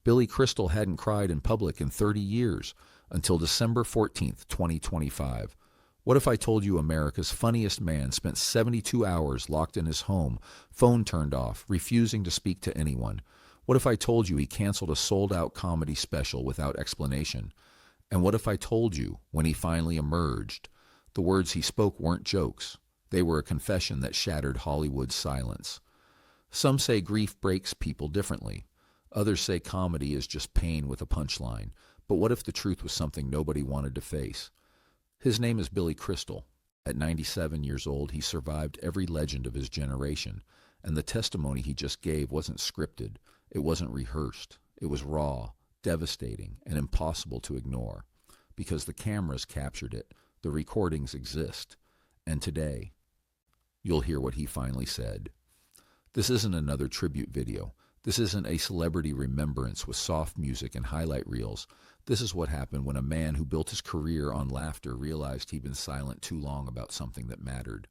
Billy Crystal hadn't cried in public in 30 years until December 14th, 2025. What if I told you America's funniest man spent 72 hours locked in his home, phone turned off, refusing to speak to anyone? What if I told you he canceled a sold-out comedy special without explanation? And what if I told you, when he finally emerged, the words he spoke weren't jokes? They were a confession that shattered Hollywood's silence. Some say grief breaks people differently. Others say comedy is just pain with a punchline. But what if the truth was something nobody wanted to face? His name is Billy Crystal. At 97 years old, he survived every legend of his generation, and the testimony he just gave wasn't scripted. It wasn't rehearsed. It was raw, devastating, and impossible to ignore, because the cameras captured it, the recordings exist, and today, you'll hear what he finally said. This isn't another tribute video. This isn't a celebrity remembrance with soft music and highlight reels. This is what happened when a man who built his career on laughter realized he'd been silent too long about something that mattered.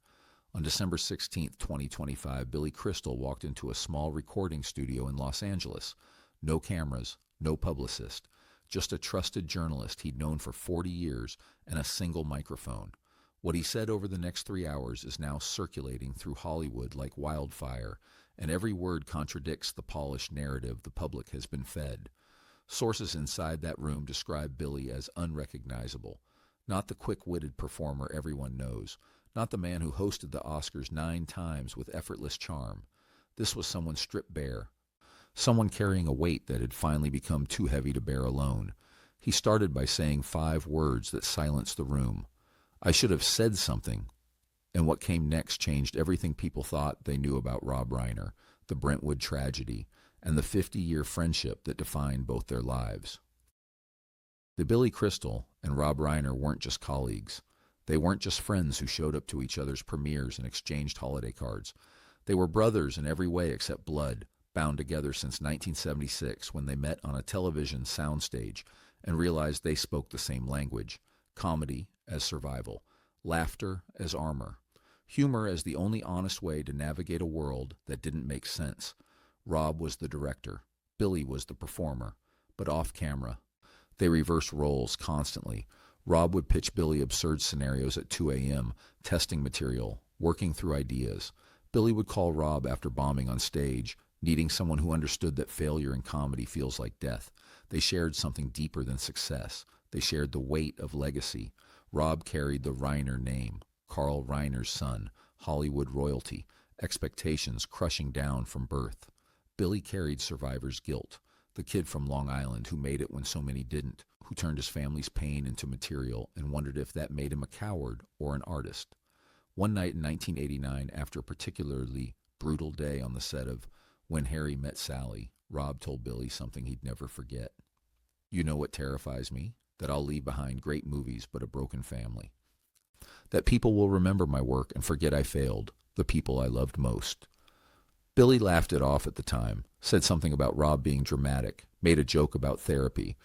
On December 16th, 2025, Billy Crystal walked into a small recording studio in Los Angeles. No cameras, no publicist, just a trusted journalist he'd known for 40 years and a single microphone. What he said over the next 3 hours is now circulating through Hollywood like wildfire, and every word contradicts the polished narrative the public has been fed. Sources inside that room describe Billy as unrecognizable, not the quick-witted performer everyone knows, not the man who hosted the Oscars 9 times with effortless charm. This was someone stripped bare, someone carrying a weight that had finally become too heavy to bear alone. He started by saying 5 words that silenced the room. I should have said something. And what came next changed everything people thought they knew about Rob Reiner, the Brentwood tragedy, and the 50-year friendship that defined both their lives. The Billy Crystal and Rob Reiner weren't just colleagues. They weren't just friends who showed up to each other's premieres and exchanged holiday cards. They were brothers in every way except blood, bound together since 1976 when they met on a television soundstage and realized they spoke the same language: comedy as survival, laughter as armor, humor as the only honest way to navigate a world that didn't make sense. Rob was the director, Billy was the performer, but off camera, they reversed roles constantly. Rob would pitch Billy absurd scenarios at 2 a.m., testing material, working through ideas. Billy would call Rob after bombing on stage, needing someone who understood that failure in comedy feels like death. They shared something deeper than success. They shared the weight of legacy. Rob carried the Reiner name, Carl Reiner's son, Hollywood royalty, expectations crushing down from birth. Billy carried survivor's guilt, the kid from Long Island who made it when so many didn't, who turned his family's pain into material and wondered if that made him a coward or an artist. One night in 1989, after a particularly brutal day on the set of When Harry Met Sally, Rob told Billy something he'd never forget. You know what terrifies me? That I'll leave behind great movies but a broken family. That people will remember my work and forget I failed, the people I loved most. Billy laughed it off at the time, said something about Rob being dramatic, made a joke about therapy,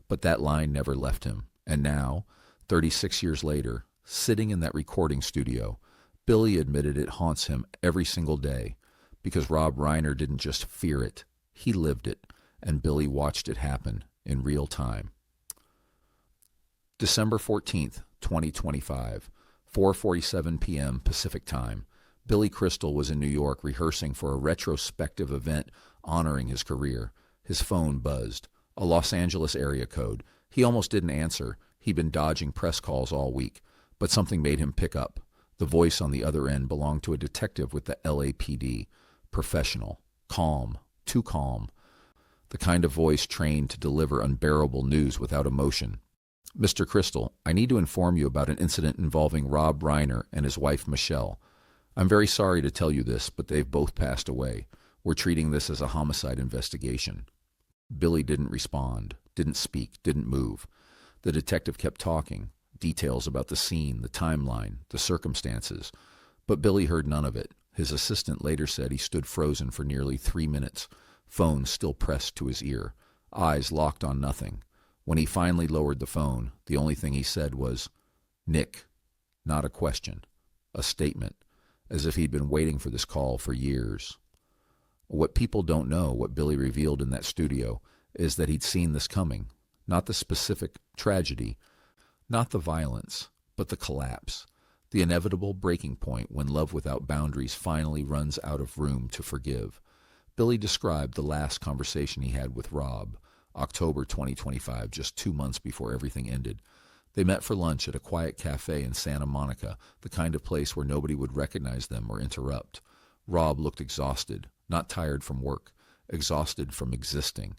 but that line never left him. And now, 36 years later, sitting in that recording studio, Billy admitted it haunts him every single day, because Rob Reiner didn't just fear it, he lived it, and Billy watched it happen in real time. December 14th, 2025, 4:47 p.m. Pacific Time. Billy Crystal was in New York rehearsing for a retrospective event honoring his career. His phone buzzed. A Los Angeles area code. He almost didn't answer. He'd been dodging press calls all week, but something made him pick up. The voice on the other end belonged to a detective with the LAPD. Professional, calm, too calm. The kind of voice trained to deliver unbearable news without emotion. Mr. Crystal, I need to inform you about an incident involving Rob Reiner and his wife Michelle. I'm very sorry to tell you this, but they've both passed away. We're treating this as a homicide investigation. Billy didn't respond, didn't speak, didn't move. The detective kept talking, details about the scene, the timeline, the circumstances. But Billy heard none of it. His assistant later said he stood frozen for nearly 3 minutes, phone still pressed to his ear, eyes locked on nothing. When he finally lowered the phone, the only thing he said was, "Nick," not a question, a statement, as if he'd been waiting for this call for years. What people don't know, what Billy revealed in that studio, is that he'd seen this coming. Not the specific tragedy, not the violence, but the collapse. The inevitable breaking point when love without boundaries finally runs out of room to forgive. Billy described the last conversation he had with Rob, October 2025, just 2 months before everything ended. They met for lunch at a quiet cafe in Santa Monica, the kind of place where nobody would recognize them or interrupt. Rob looked exhausted, not tired from work, exhausted from existing.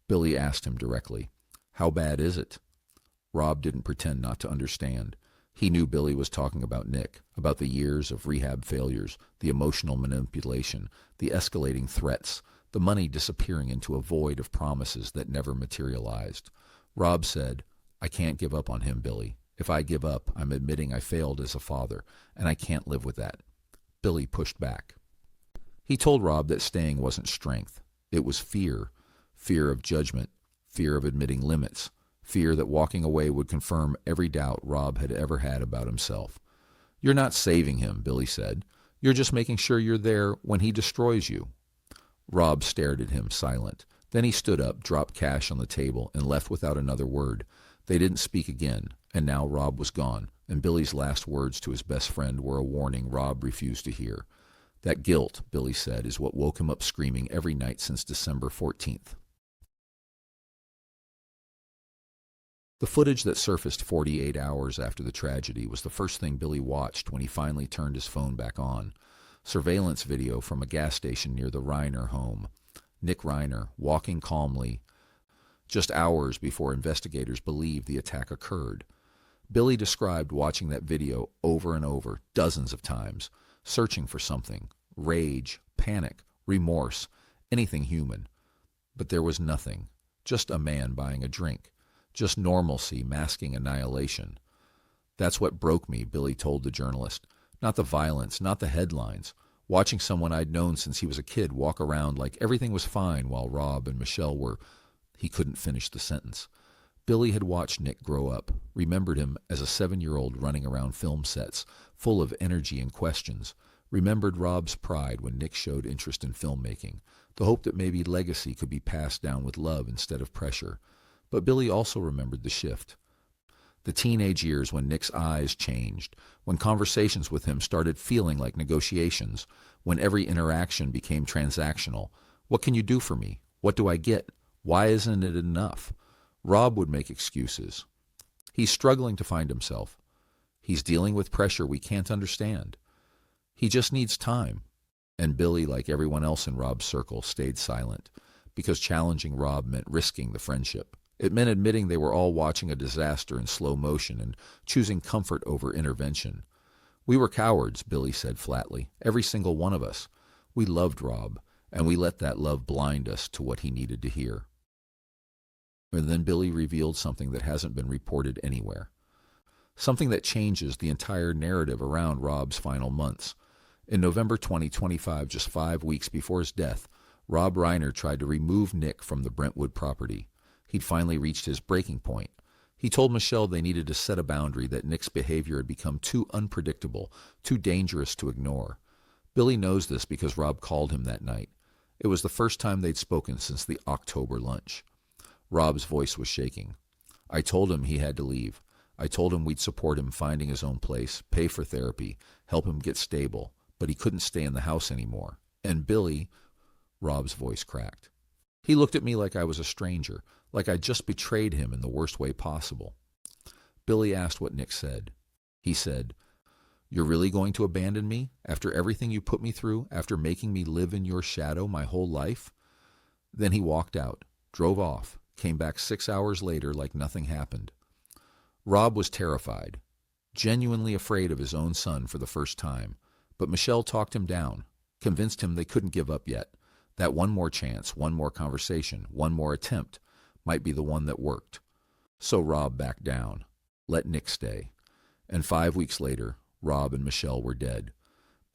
Billy asked him directly, "How bad is it?" Rob didn't pretend not to understand. He knew Billy was talking about Nick, about the years of rehab failures, the emotional manipulation, the escalating threats, the money disappearing into a void of promises that never materialized. Rob said, "I can't give up on him, Billy. If I give up, I'm admitting I failed as a father, and I can't live with that." Billy pushed back. He told Rob that staying wasn't strength. It was fear. Fear of judgment, fear of admitting limits, fear that walking away would confirm every doubt Rob had ever had about himself. "You're not saving him," Billy said. "You're just making sure you're there when he destroys you." Rob stared at him, silent. Then he stood up, dropped cash on the table, and left without another word. They didn't speak again, and now Rob was gone, and Billy's last words to his best friend were a warning Rob refused to hear. "That guilt," Billy said, "is what woke him up screaming every night since December 14th. The footage that surfaced 48 hours after the tragedy was the first thing Billy watched when he finally turned his phone back on. Surveillance video from a gas station near the Reiner home. Nick Reiner, walking calmly, just hours before investigators believed the attack occurred. Billy described watching that video over and over, dozens of times, searching for something, rage, panic, remorse, anything human. But there was nothing, just a man buying a drink. Just normalcy masking annihilation. "That's what broke me," Billy told the journalist. "Not the violence, not the headlines. Watching someone I'd known since he was a kid walk around like everything was fine while Rob and Michelle were—" He couldn't finish the sentence. Billy had watched Nick grow up, remembered him as a 7-year-old running around film sets, full of energy and questions, remembered Rob's pride when Nick showed interest in filmmaking, the hope that maybe legacy could be passed down with love instead of pressure. But Billy also remembered the shift. The teenage years when Nick's eyes changed, when conversations with him started feeling like negotiations, when every interaction became transactional. "What can you do for me? What do I get? Why isn't it enough?" Rob would make excuses. "He's struggling to find himself. He's dealing with pressure we can't understand. He just needs time." And Billy, like everyone else in Rob's circle, stayed silent, because challenging Rob meant risking the friendship. It meant admitting they were all watching a disaster in slow motion and choosing comfort over intervention. "We were cowards," Billy said flatly, "every single one of us. We loved Rob, and we let that love blind us to what he needed to hear." And then Billy revealed something that hasn't been reported anywhere. Something that changes the entire narrative around Rob's final months. In November 2025, just 5 weeks before his death, Rob Reiner tried to remove Nick from the Brentwood property. He'd finally reached his breaking point. He told Michelle they needed to set a boundary, that Nick's behavior had become too unpredictable, too dangerous to ignore. Billy knows this because Rob called him that night. It was the first time they'd spoken since the October lunch. Rob's voice was shaking. "I told him he had to leave. I told him we'd support him finding his own place, pay for therapy, help him get stable, but he couldn't stay in the house anymore. And Billy," Rob's voice cracked. "He looked at me like I was a stranger, like I'd just betrayed him in the worst way possible." Billy asked what Nick said. He said, "You're really going to abandon me after everything you put me through, after making me live in your shadow my whole life?" Then he walked out, drove off, came back 6 hours later like nothing happened. Rob was terrified, genuinely afraid of his own son for the first time, but Michelle talked him down, convinced him they couldn't give up yet, that one more chance, one more conversation, one more attempt might be the one that worked. So Rob backed down, let Nick stay. And 5 weeks later, Rob and Michelle were dead.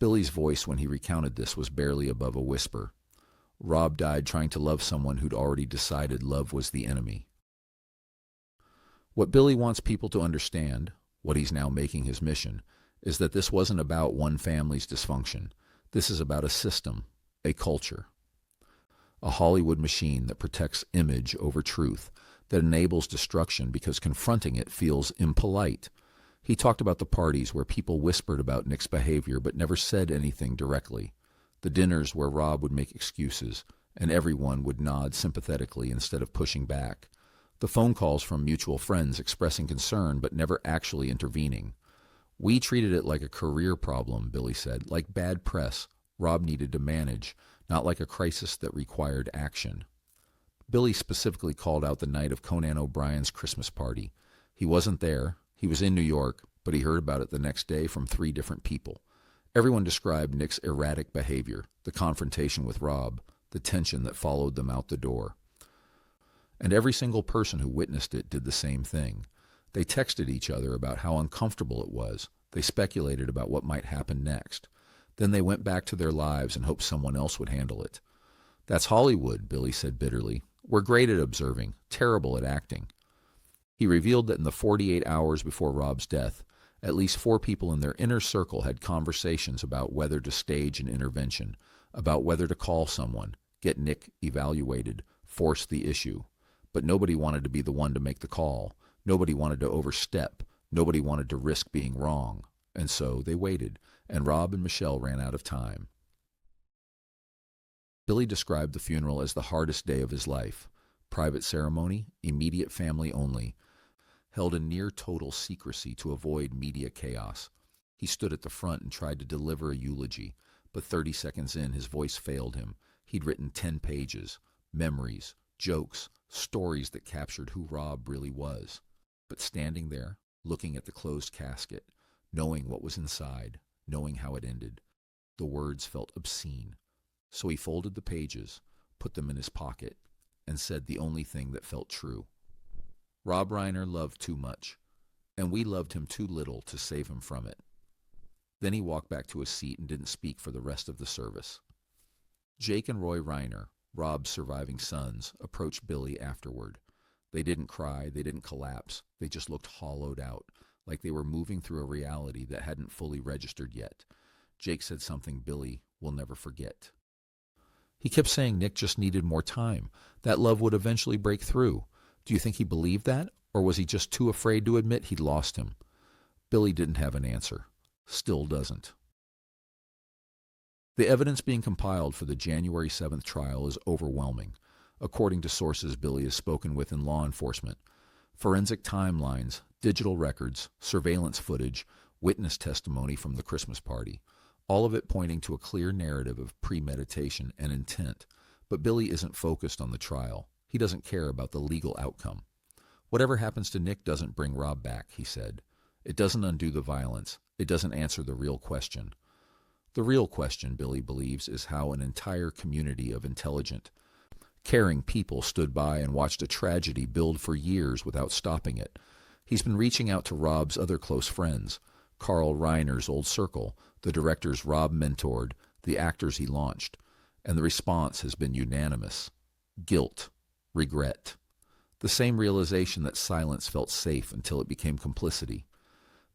Billy's voice when he recounted this was barely above a whisper. Rob died trying to love someone who'd already decided love was the enemy. What Billy wants people to understand, what he's now making his mission, is that this wasn't about one family's dysfunction. This is about a system, a culture. a Hollywood machine that protects image over truth, that enables destruction because confronting it feels impolite. He talked about the parties where people whispered about Nick's behavior but never said anything directly, the dinners where Rob would make excuses, and everyone would nod sympathetically instead of pushing back, the phone calls from mutual friends expressing concern but never actually intervening. We treated it like a career problem, Billy said, like bad press Rob needed to manage, not like a crisis that required action. Billy specifically called out the night of Conan O'Brien's Christmas party. He wasn't there. He was in New York, but he heard about it the next day from 3 different people. Everyone described Nick's erratic behavior, the confrontation with Rob, the tension that followed them out the door. And every single person who witnessed it did the same thing. They texted each other about how uncomfortable it was. They speculated about what might happen next. Then they went back to their lives and hoped someone else would handle it. That's Hollywood, Billy said bitterly. We're great at observing, terrible at acting. He revealed that in the 48 hours before Rob's death, at least 4 people in their inner circle had conversations about whether to stage an intervention, about whether to call someone, get Nick evaluated, force the issue. But nobody wanted to be the one to make the call. Nobody wanted to overstep. Nobody wanted to risk being wrong. And so they waited, and Rob and Michelle ran out of time. Billy described the funeral as the hardest day of his life. Private ceremony, immediate family only, held in near total secrecy to avoid media chaos. He stood at the front and tried to deliver a eulogy, but 30 seconds in, his voice failed him. He'd written 10 pages, memories, jokes, stories that captured who Rob really was. But standing there, looking at the closed casket, knowing what was inside, knowing how it ended, the words felt obscene. So he folded the pages, put them in his pocket, and said the only thing that felt true. Rob Reiner loved too much, and we loved him too little to save him from it. Then he walked back to his seat and didn't speak for the rest of the service. Jake and Roy Reiner, Rob's surviving sons, approached Billy afterward. They didn't cry, they didn't collapse, they just looked hollowed out, like they were moving through a reality that hadn't fully registered yet. Jake said something Billy will never forget. He kept saying Nick just needed more time. That love would eventually break through. Do you think he believed that, or was he just too afraid to admit he'd lost him? Billy didn't have an answer. Still doesn't. The evidence being compiled for the January 7th trial is overwhelming, according to sources Billy has spoken with in law enforcement. Forensic timelines, digital records, surveillance footage, witness testimony from the Christmas party, all of it pointing to a clear narrative of premeditation and intent. But Billy isn't focused on the trial. He doesn't care about the legal outcome. Whatever happens to Nick doesn't bring Rob back, he said. It doesn't undo the violence. It doesn't answer the real question. The real question, Billy believes, is how an entire community of intelligent, caring people stood by and watched a tragedy build for years without stopping it. He's been reaching out to Rob's other close friends, Carl Reiner's old circle, the directors Rob mentored, the actors he launched, and the response has been unanimous. Guilt. Regret. The same realization that silence felt safe until it became complicity.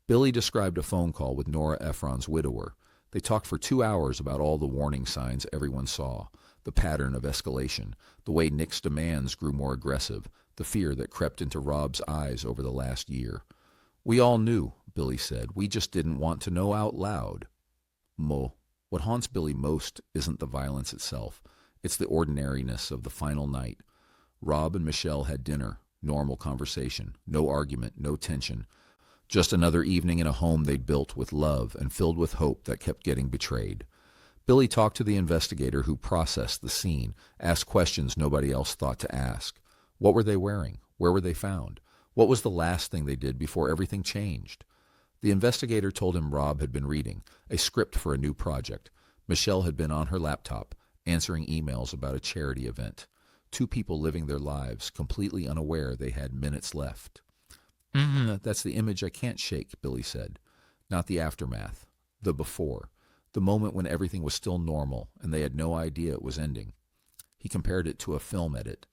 Billy described a phone call with Nora Ephron's widower. They talked for 2 hours about all the warning signs everyone saw, the pattern of escalation, the way Nick's demands grew more aggressive, the fear that crept into Rob's eyes over the last year. We all knew, Billy said. We just didn't want to know out loud. What haunts Billy most isn't the violence itself. It's the ordinariness of the final night. Rob and Michelle had dinner, normal conversation, no argument, no tension. Just another evening in a home they'd built with love and filled with hope that kept getting betrayed. Billy talked to the investigator who processed the scene, asked questions nobody else thought to ask. What were they wearing? Where were they found? What was the last thing they did before everything changed? The investigator told him Rob had been reading, a script for a new project. Michelle had been on her laptop, answering emails about a charity event. 2 people living their lives, completely unaware they had minutes left. That's the image I can't shake, Billy said. Not the aftermath, the before, the moment when everything was still normal and they had no idea it was ending. He compared it to a film edit,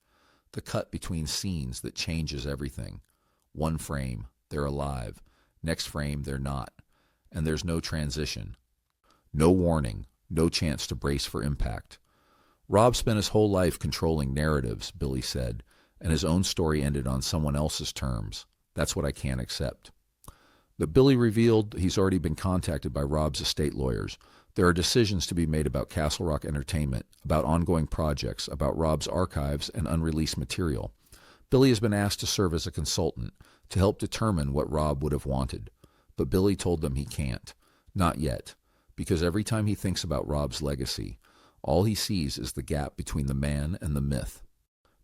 the cut between scenes that changes everything. One frame, they're alive. Next frame, they're not. And there's no transition. No warning, no chance to brace for impact. Rob spent his whole life controlling narratives, Billy said, and his own story ended on someone else's terms. That's what I can't accept. But Billy revealed he's already been contacted by Rob's estate lawyers. There are decisions to be made about Castle Rock Entertainment, about ongoing projects, about Rob's archives and unreleased material. Billy has been asked to serve as a consultant to help determine what Rob would have wanted. But Billy told them he can't. Not yet. Because every time he thinks about Rob's legacy, all he sees is the gap between the man and the myth.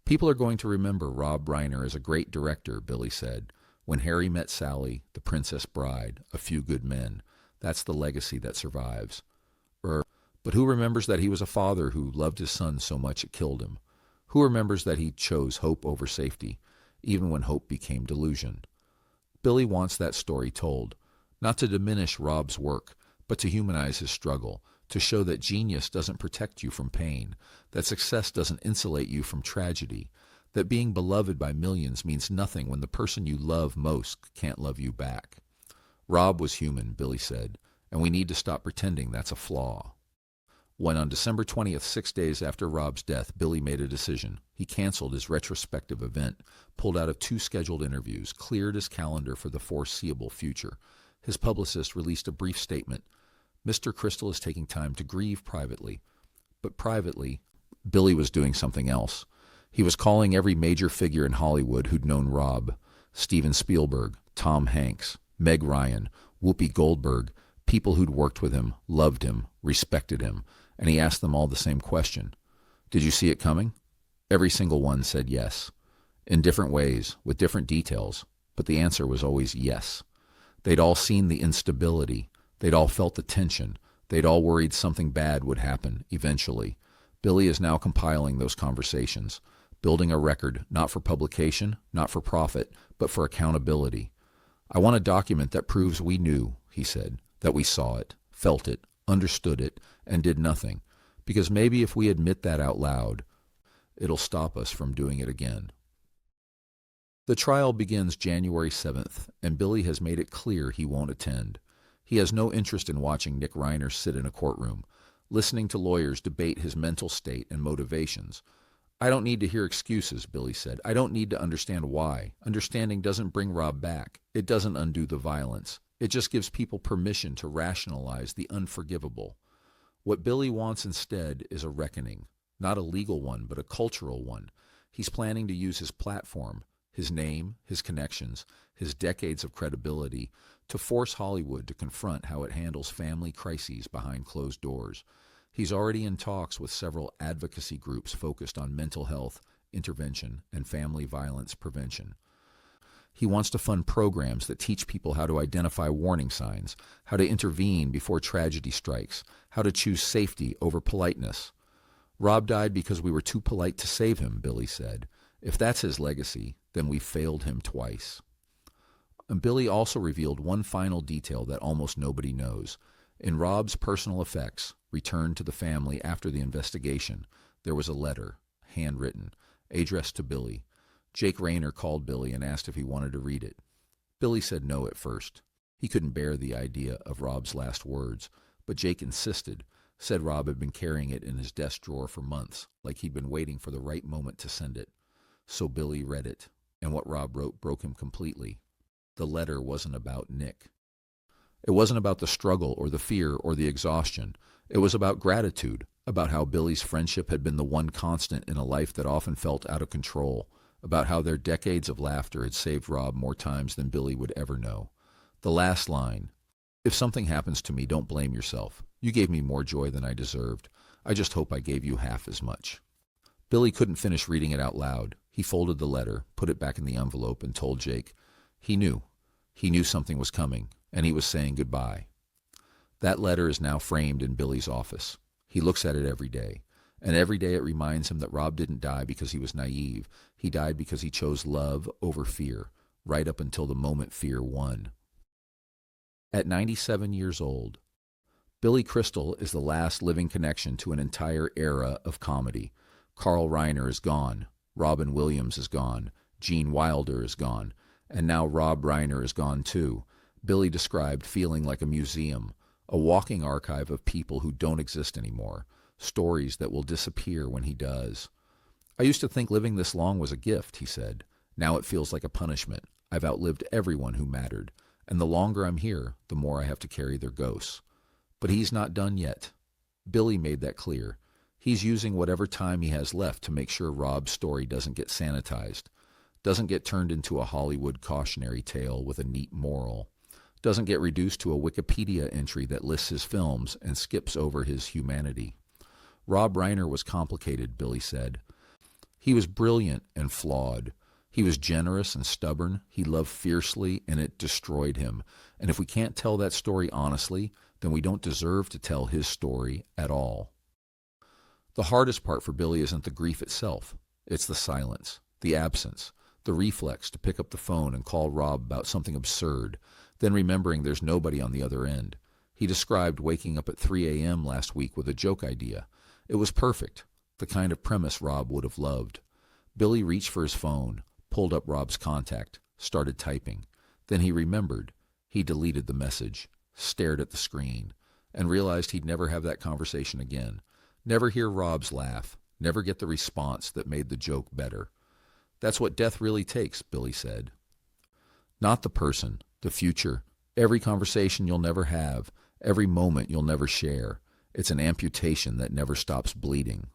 People are going to remember Rob Reiner as a great director, Billy said. When Harry Met Sally, The Princess Bride, A Few Good Men, that's the legacy that survives. But who remembers that he was a father who loved his son so much it killed him? Who remembers that he chose hope over safety, even when hope became delusion? Billy wants that story told, not to diminish Rob's work, but to humanize his struggle, to show that genius doesn't protect you from pain, that success doesn't insulate you from tragedy, that being beloved by millions means nothing when the person you love most can't love you back. Rob was human, Billy said, and we need to stop pretending that's a flaw. When on December 20th, 6 days after Rob's death, Billy made a decision. He canceled his retrospective event, pulled out of 2 scheduled interviews, cleared his calendar for the foreseeable future. His publicist released a brief statement. Mr. Crystal is taking time to grieve privately. But privately, Billy was doing something else. He was calling every major figure in Hollywood who'd known Rob. Steven Spielberg, Tom Hanks, Meg Ryan, Whoopi Goldberg, people who'd worked with him, loved him, respected him, and he asked them all the same question. Did you see it coming? Every single one said yes. In different ways, with different details, but the answer was always yes. They'd all seen the instability. They'd all felt the tension. They'd all worried something bad would happen, eventually. Billy is now compiling those conversations, building a record, not for publication, not for profit, but for accountability. I want a document that proves we knew, he said, that we saw it, felt it, understood it, and did nothing, because maybe if we admit that out loud, it'll stop us from doing it again. The trial begins January 7th, and Billy has made it clear he won't attend. He has no interest in watching Nick Reiner sit in a courtroom, listening to lawyers debate his mental state and motivations. I don't need to hear excuses, Billy said. I don't need to understand why. Understanding doesn't bring Rob back. It doesn't undo the violence. It just gives people permission to rationalize the unforgivable. What Billy wants instead is a reckoning, not a legal one, but a cultural one. He's planning to use his platform, his name, his connections, his decades of credibility, to force Hollywood to confront how it handles family crises behind closed doors. He's already in talks with several advocacy groups focused on mental health, intervention, and family violence prevention. He wants to fund programs that teach people how to identify warning signs, how to intervene before tragedy strikes, how to choose safety over politeness. Rob died because we were too polite to save him, Billy said. If that's his legacy, then we failed him twice. And Billy also revealed one final detail that almost nobody knows. In Rob's personal effects, returned to the family after the investigation, there was a letter, handwritten, addressed to Billy. Jake Reiner called Billy and asked if he wanted to read it. Billy said no at first. He couldn't bear the idea of Rob's last words, but Jake insisted, said Rob had been carrying it in his desk drawer for months, like he'd been waiting for the right moment to send it. So Billy read it, and what Rob wrote broke him completely. The letter wasn't about Nick. It wasn't about the struggle or the fear or the exhaustion. It was about gratitude, about how Billy's friendship had been the one constant in a life that often felt out of control, about how their decades of laughter had saved Rob more times than Billy would ever know. The last line, "If something happens to me, don't blame yourself. You gave me more joy than I deserved. I just hope I gave you half as much." Billy couldn't finish reading it out loud. He folded the letter, put it back in the envelope, and told Jake. He knew. He knew something was coming, and he was saying goodbye. That letter is now framed in Billy's office. He looks at it every day. And every day it reminds him that Rob didn't die because he was naive. He died because he chose love over fear, right up until the moment fear won. At 97 years old, Billy Crystal is the last living connection to an entire era of comedy. Carl Reiner is gone. Robin Williams is gone. Gene Wilder is gone. And now Rob Reiner is gone too. Billy described feeling like a museum, a walking archive of people who don't exist anymore. stories that will disappear when he does. I used to think living this long was a gift, he said. Now it feels like a punishment. I've outlived everyone who mattered, and the longer I'm here, the more I have to carry their ghosts. But he's not done yet. Billy made that clear. He's using whatever time he has left to make sure Rob's story doesn't get sanitized, doesn't get turned into a Hollywood cautionary tale with a neat moral, doesn't get reduced to a Wikipedia entry that lists his films and skips over his humanity. Rob Reiner was complicated, Billy said. He was brilliant and flawed. He was generous and stubborn. He loved fiercely, and it destroyed him. And if we can't tell that story honestly, then we don't deserve to tell his story at all. The hardest part for Billy isn't the grief itself. It's the silence, the absence, the reflex to pick up the phone and call Rob about something absurd, then remembering there's nobody on the other end. He described waking up at 3 a.m. last week with a joke idea. It was perfect, the kind of premise Rob would have loved. Billy reached for his phone, pulled up Rob's contact, started typing. Then he remembered. He deleted the message, stared at the screen, and realized he'd never have that conversation again. Never hear Rob's laugh, never get the response that made the joke better. That's what death really takes, Billy said. Not the person, the future, every conversation you'll never have, every moment you'll never share. It's an amputation that never stops bleeding.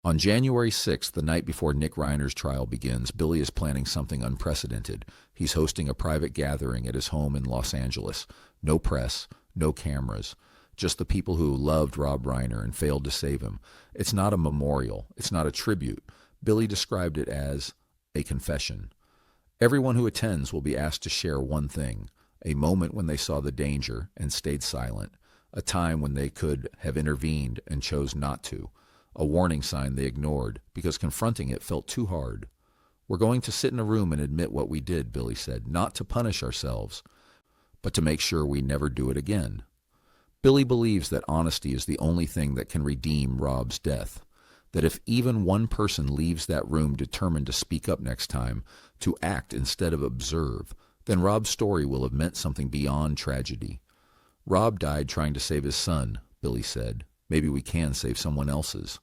On January 6th, the night before Nick Reiner's trial begins, Billy is planning something unprecedented. He's hosting a private gathering at his home in Los Angeles. No press, no cameras. Just the people who loved Rob Reiner and failed to save him. It's not a memorial. It's not a tribute. Billy described it as a confession. Everyone who attends will be asked to share one thing, a moment when they saw the danger and stayed silent, a time when they could have intervened and chose not to, a warning sign they ignored because confronting it felt too hard. We're going to sit in a room and admit what we did, Billy said, not to punish ourselves, but to make sure we never do it again. Billy believes that honesty is the only thing that can redeem Rob's death, that if even one person leaves that room determined to speak up next time, to act instead of observe, then Rob's story will have meant something beyond tragedy. Rob died trying to save his son, Billy said. Maybe we can save someone else's.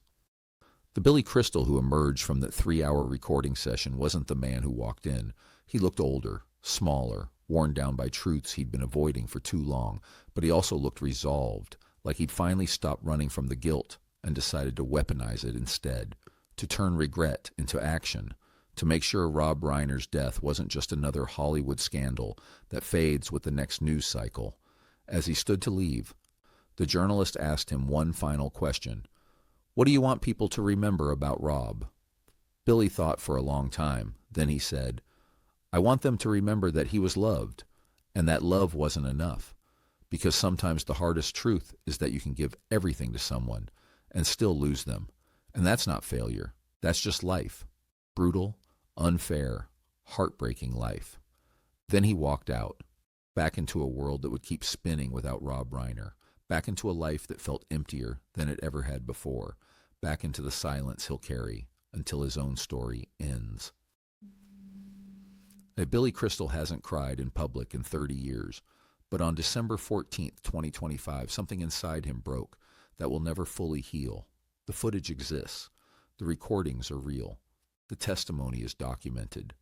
The Billy Crystal who emerged from that 3-hour recording session wasn't the man who walked in. He looked older, smaller, worn down by truths he'd been avoiding for too long, but he also looked resolved, like he'd finally stopped running from the guilt and decided to weaponize it instead, to turn regret into action, to make sure Rob Reiner's death wasn't just another Hollywood scandal that fades with the next news cycle. As he stood to leave, the journalist asked him one final question. What do you want people to remember about Rob? Billy thought for a long time. Then he said, I want them to remember that he was loved, and that love wasn't enough. Because sometimes the hardest truth is that you can give everything to someone and still lose them. And that's not failure. That's just life. Brutal, unfair, heartbreaking life. Then he walked out, back into a world that would keep spinning without Rob Reiner, back into a life that felt emptier than it ever had before, back into the silence he'll carry until his own story ends. Now, Billy Crystal hasn't cried in public in 30 years, but on December 14th, 2025, something inside him broke that will never fully heal. The footage exists. The recordings are real. The testimony is documented.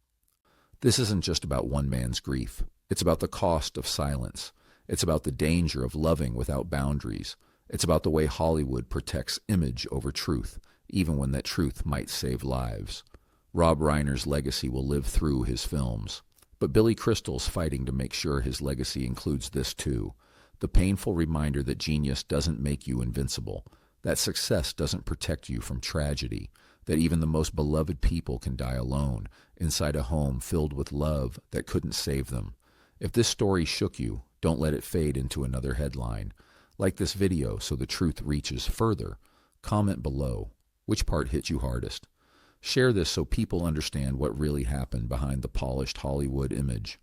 This isn't just about one man's grief. It's about the cost of silence. It's about the danger of loving without boundaries. It's about the way Hollywood protects image over truth, even when that truth might save lives. Rob Reiner's legacy will live through his films. But Billy Crystal's fighting to make sure his legacy includes this too. The painful reminder that genius doesn't make you invincible, that success doesn't protect you from tragedy, that even the most beloved people can die alone, inside a home filled with love that couldn't save them. If this story shook you, don't let it fade into another headline. Like this video so the truth reaches further. Comment below. Which part hit you hardest? Share this so people understand what really happened behind the polished Hollywood image.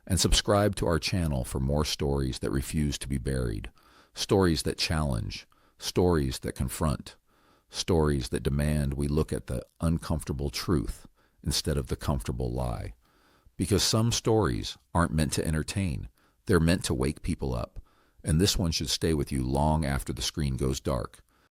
And subscribe to our channel for more stories that refuse to be buried. Stories that challenge. Stories that confront. Stories that demand we look at the uncomfortable truth instead of the comfortable lie. Because some stories aren't meant to entertain. They're meant to wake people up. and this one should stay with you long after the screen goes dark.